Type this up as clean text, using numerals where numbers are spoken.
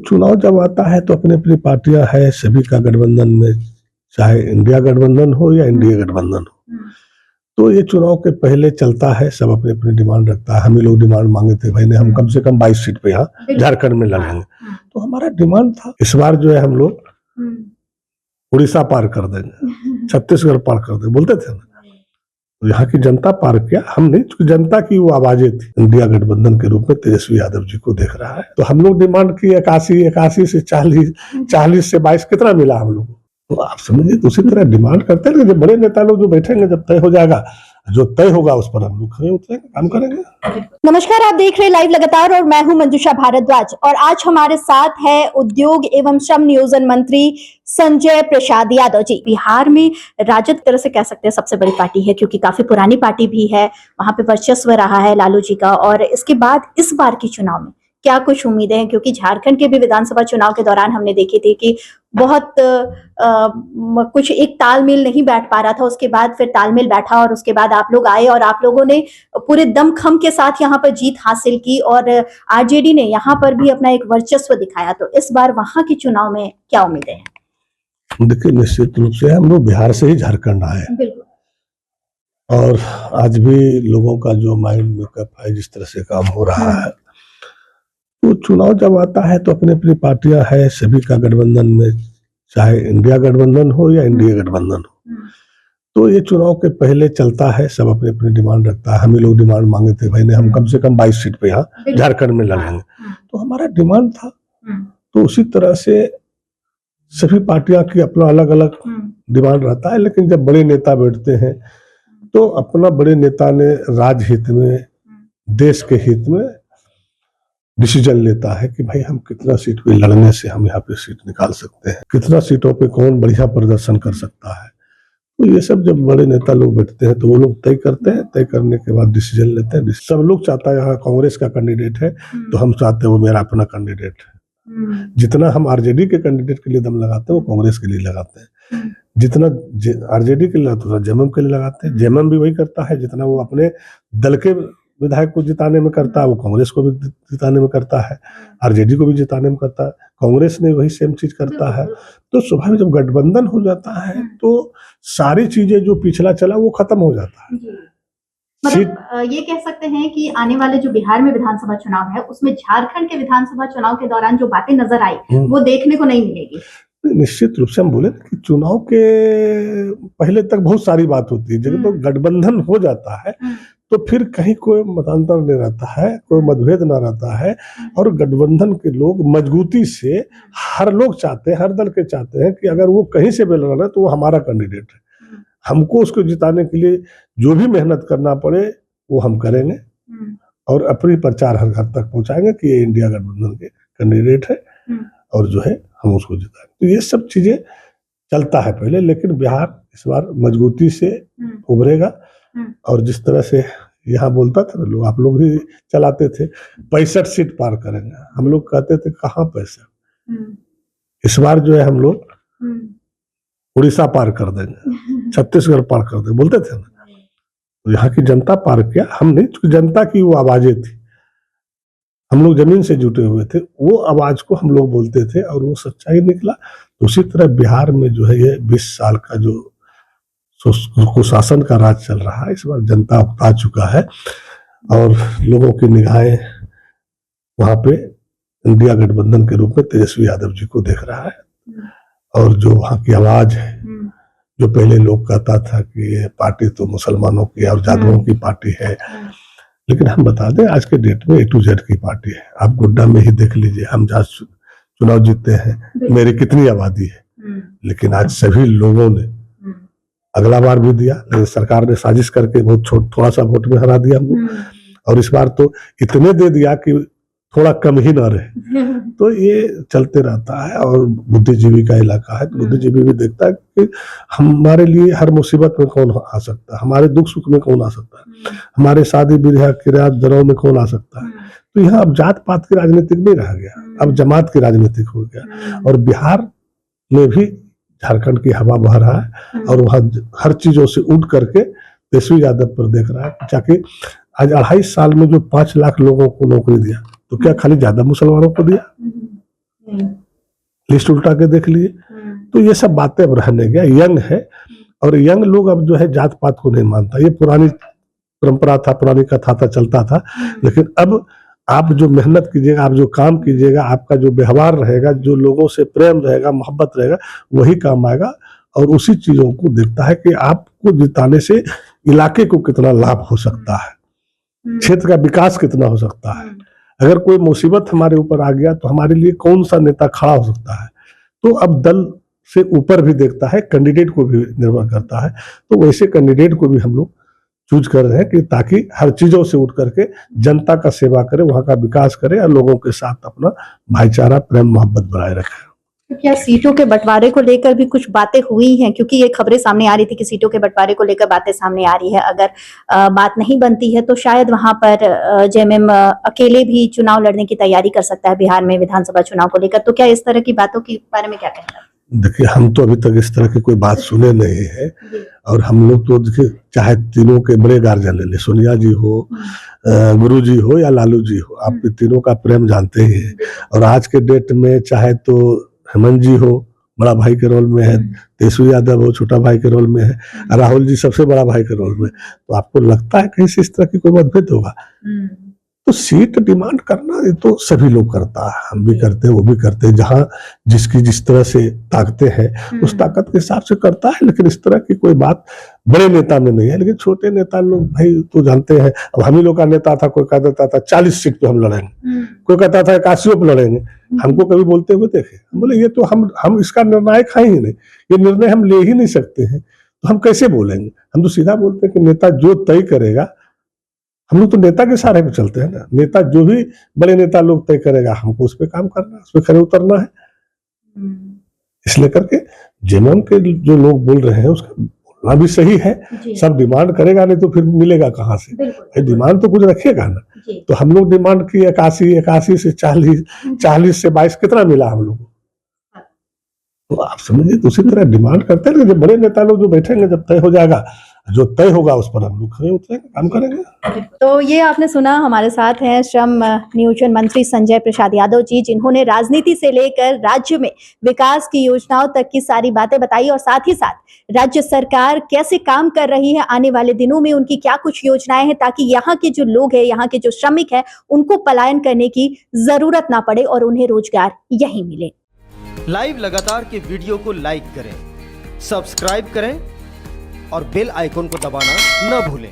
चुनाव जब आता है तो अपनी अपनी पार्टियां है, सभी का गठबंधन में, चाहे इंडिया गठबंधन हो या इंडिया गठबंधन हो, तो ये चुनाव के पहले चलता है, सब अपनी अपनी डिमांड रखता है। हम ही लोग डिमांड मांगे थे, भाई ने हम कम से कम 22 सीट पे यहाँ झारखंड में लड़ेंगे, तो हमारा डिमांड था इस बार जो है हम लोग उड़ीसा पार कर देंगे, छत्तीसगढ़ पार कर देंगे बोलते थे ना। तो यहाँ की जनता पार किया, हम नहीं, चूंकि जनता की वो आवाजें थी। इंडिया गठबंधन के रूप में तेजस्वी यादव जी को देख रहा है, तो हम लोग डिमांड की 81 से 40, 40 से 22 कितना मिला हम लोग, तो आप समझिए उसी तरह डिमांड करते हैं। जब बड़े नेता लोग जो बैठेंगे, जब तय हो जाएगा, जो तय होगा उस पर हम लोग खड़े उतरेंगे, काम करेंगे। नमस्कार, आप देख रहे हैं लाइव लगातार और मैं हूं मंजुषा भारद्वाज और आज हमारे साथ है उद्योग एवं श्रम नियोजन मंत्री संजय प्रसाद यादव जी। बिहार में राजद तरह से कह सकते हैं सबसे बड़ी पार्टी है, क्योंकि काफी पुरानी पार्टी भी है, वहां पे वर्चस्व रहा है लालू जी का। और इसके बाद इस बार के चुनाव में क्या कुछ उम्मीदें हैं, क्योंकि झारखंड के भी विधानसभा चुनाव के दौरान हमने देखी थी कि बहुत कुछ एक तालमेल नहीं बैठ पा रहा था, उसके बाद फिर तालमेल बैठा और उसके बाद आप लोग आए और आप लोगों ने पूरे दमखम के साथ यहाँ पर जीत हासिल की और आरजेडी ने यहाँ पर भी अपना एक वर्चस्व दिखाया। तो इस बार वहां के चुनाव में क्या उम्मीदें हैं? देखिए, निश्चित रूप से हम लोग बिहार से ही झारखंड आए, और आज भी लोगों का जो माइंड मेकअप है, जिस तरह से काम हो रहा है, तो चुनाव जब आता है तो अपनी अपनी पार्टियां है, सभी का गठबंधन में, चाहे इंडिया गठबंधन हो या इंडिया गठबंधन हो, तो ये चुनाव के पहले चलता है, सब अपनी अपनी डिमांड रखता है। हम ही लोग डिमांड मांगे थे, भाई ने हम कम से कम 22 सीट पे यहाँ झारखंड में लड़ेंगे, तो हमारा डिमांड था। तो उसी तरह से सभी पार्टियां की अपना अलग अलग डिमांड रहता है, लेकिन जब बड़े नेता बैठते हैं तो अपना बड़े नेता ने राज्य हित में, देश के हित में डिसीजन लेता है कि भाई हम कितना सीट पे लड़ने से हम यहाँ पे सीट निकाल सकते हैं, कितना सीटों पे कौन बढ़िया प्रदर्शन कर सकता है। तो ये सब जब बड़े नेता लोग बैठते हैं तो वो लोग तय करते हैं, तय करने के बाद डिसीजन लेते हैं। सब लोग चाहता है यहाँ कांग्रेस का कैंडिडेट है, तो हम चाहते हैं वो मेरा अपना कैंडिडेट है। जितना हम आरजेडी के कैंडिडेट के लिए दम लगाते हैं, वो कांग्रेस के लिए लगाते हैं। जितना आरजेडी के लिए, तो जेएमएम के लिए लगाते हैं। जेएमएम भी वही करता है, जितना वो अपने दल के विधायक को जिताने में करता है, वो कांग्रेस को भी जिताने में करता है, आरजेडी को भी जिताने में करता है। कांग्रेस ने वही सेम चीज करता है। तो स्वाभाविक जब गठबंधन हो जाता है तो सारी चीजें जो पिछला चला वो खत्म हो जाता है। मतलब ये कह सकते हैं कि आने वाले जो बिहार में विधानसभा चुनाव है, उसमें झारखंड के विधानसभा चुनाव के दौरान जो बातें नजर आई वो देखने को नहीं मिलेगी। निश्चित रूप से हम बोले कि चुनाव के पहले तक बहुत सारी बात होती है, जब तो गठबंधन हो जाता है तो फिर कहीं कोई मतांतर नहीं रहता है, कोई मतभेद ना रहता है, और गठबंधन के लोग मजबूती से, हर लोग चाहते हैं, हर दल के चाहते हैं कि अगर वो कहीं से भी लड़ रहा है तो वो हमारा कैंडिडेट है, हमको उसको जिताने के लिए जो भी मेहनत करना पड़े वो हम करेंगे, और अपनी प्रचार हर घर तक पहुंचाएंगे कि ये इंडिया गठबंधन के कैंडिडेट है और जो है हम उसको जिताएंगे। तो ये सब चीजें चलता है पहले, लेकिन बिहार इस बार मजबूती से उभरेगा। और जिस तरह से यहाँ बोलता था लोग, आप लोग भी चलाते थे 65 सीट पार करेंगे, हम लोग कहते थे कहाँ 65, इस बार जो है हम लोग उड़ीसा पार कर देंगे, छत्तीसगढ़ पार कर देंगे बोलते थे ना। तो यहाँ की जनता पार किया, हम नहीं, चूंकि जनता की वो आवाजें थी, हम लोग जमीन से जुटे हुए थे, वो आवाज को हम लोग बोलते थे और वो सच्चाई निकला। तो उसी तरह बिहार में जो है ये 20 साल का जो कुशासन का राज चल रहा है, इस बार जनता उकता चुका है और लोगों की निगाहें वहां पे इंडिया गठबंधन के रूप में तेजस्वी यादव जी को देख रहा है। और जो वहां की आवाज है, जो पहले लोग कहता था कि ये पार्टी तो मुसलमानों की और जादुओं की पार्टी है, लेकिन हम बता दें आज के डेट में A to Z की पार्टी है। आप गोड्डा में ही देख लीजिए, हम जहाँ चुनाव जीतते हैं मेरी कितनी आबादी है, लेकिन आज सभी लोगों ने, अगला बार भी दिया लेकिन सरकार ने साजिश करके बहुत थोड़ा सा वोट में हरा दिया हमको, और इस बार तो इतने दे दिया कि थोड़ा कम ही ना रहे। तो ये चलते रहता है, और बुद्धिजीवी का इलाका है, तो बुद्धिजीवी भी देखता है कि हमारे लिए हर मुसीबत में कौन आ सकता है, हमारे दुख सुख में कौन आ सकता है, हमारे शादी ब्याह किराया दरों में कौन आ सकता है। तो यहाँ अब जात पात की राजनीतिक नहीं रह गया, अब जमात की राजनीतिक हो गया। और बिहार में भी झारखंड की हवा बह रहा है, और वहां हर चीजों से उठ करके तेजस्वी यादव पर देख रहा है। ताकि आज 2.5 साल में जो 5 लाख लोगों को नौकरी दिया, तो क्या खाली ज्यादा मुसलमानों को दिया? लिस्ट उल्टा के देख लिए। तो ये सब बातें अब रहने गया, यंग है और यंग लोग अब जो है जात पात को नहीं मानता। ये पुरानी परंपरा था, पुरानी कथा था, चलता था। लेकिन अब आप जो मेहनत कीजिएगा, आप जो काम कीजिएगा, आपका जो व्यवहार रहेगा, जो लोगों से प्रेम रहेगा, मोहब्बत रहेगा, वही काम आएगा। और उसी चीजों को देखता है कि आपको जिताने से इलाके को कितना लाभ हो सकता है, क्षेत्र का विकास कितना हो सकता है। अगर कोई मुसीबत हमारे ऊपर आ गया तो हमारे लिए कौन सा नेता खड़ा हो सकता है। तो अब दल से ऊपर भी देखता है, कैंडिडेट को भी निर्भर करता है। तो वैसे कैंडिडेट को भी हम लोग चूज कर रहे हैं कि ताकि हर चीजों से उठ करके जनता का सेवा करे, वहां का विकास करे और लोगों के साथ अपना भाईचारा, प्रेम, मोहब्बत बनाए रखे। तो क्या सीटों के बंटवारे को लेकर भी कुछ बातें हुई हैं? क्योंकि ये खबरें सामने आ रही थी कि सीटों के बंटवारे को लेकर बातें सामने आ रही है। अगर बात नहीं बनती है तो शायद वहां पर जेएमएम अकेले भी चुनाव लड़ने की तैयारी कर सकता है बिहार में विधानसभा चुनाव को लेकर। तो क्या इस तरह की बातों के बारे में क्या कहना है? देखिए, हम तो अभी तक इस तरह की कोई बात सुने नहीं है। और हम लोग तो देखिए, चाहे तीनों के बड़े गार्जियन ले ले, सोनिया जी हो, गुरु जी हो या लालू जी हो, आप तीनों का प्रेम जानते ही हैं। और आज के डेट में चाहे तो हेमंत जी हो, बड़ा भाई के रोल में है, तेजस्वी यादव हो, छोटा भाई के रोल में है, राहुल जी सबसे बड़ा भाई के रोल में। तो आपको लगता है कहीं से इस तरह की कोई मतभेद होगा? तो सीट डिमांड करना ये तो सभी लोग करता है, हम भी करते हैं, वो भी करते हैं। जहां जिसकी जिस तरह से ताकतें हैं उस ताकत के हिसाब से करता है। लेकिन इस तरह की कोई बात बड़े नेता में नहीं है। लेकिन छोटे नेता लोग भाई तो जानते हैं। अब हम ही लोग का नेता था, कोई कह देता था 40 सीट पे हम लड़ेंगे, कोई कहता था 81 पे लड़ेंगे। हमको कभी बोलते हुए देखे, हम बोले ये तो हम इसका निर्णायक है ही नहीं, ये निर्णय हम ले ही नहीं सकते हैं, तो हम कैसे बोलेंगे। हम तो सीधा बोलते हैं कि नेता जो तय करेगा, हम लोग तो नेता के सहारे पे चलते हैं ना। नेता जो भी बड़े नेता लोग तय करेगा, हमको उस पर काम करना है, उस पर खड़े उतरना है। इसलिए करके जेएमएम के जो लोग बोल रहे हैं उसका बोलना भी सही है। सब डिमांड करेगा नहीं तो फिर मिलेगा कहाँ से? डिमांड तो कुछ रखेगा ना। तो हम लोग डिमांड की 81 से 40, 40 से 22 कितना मिला हम लोग को? तो आप समझिए, दूसरी तरह डिमांड करते हैं। जब बड़े नेता लोग जो बैठेंगे, जब तय हो जाएगा, जो तय होगा उस पर हम लोग खड़े उतरेंगे, काम करेंगे। तो ये आपने सुना, हमारे साथ हैं श्रम नियोजन मंत्री संजय प्रसाद यादव जी, जिन्होंने राजनीति से लेकर राज्य में विकास की योजनाओं तक की सारी बातें बताई और साथ ही साथ राज्य सरकार कैसे काम कर रही है, आने वाले दिनों में उनकी क्या कुछ योजनाएं हैं ताकि यहाँ के जो लोग हैं, यहाँ के जो श्रमिक हैं, उनको पलायन करने की जरूरत ना पड़े और उन्हें रोजगार यहीं मिले। लाइव लगातार के वीडियो को लाइक करें, सब्सक्राइब करें और बेल आइकन को दबाना न भूलें।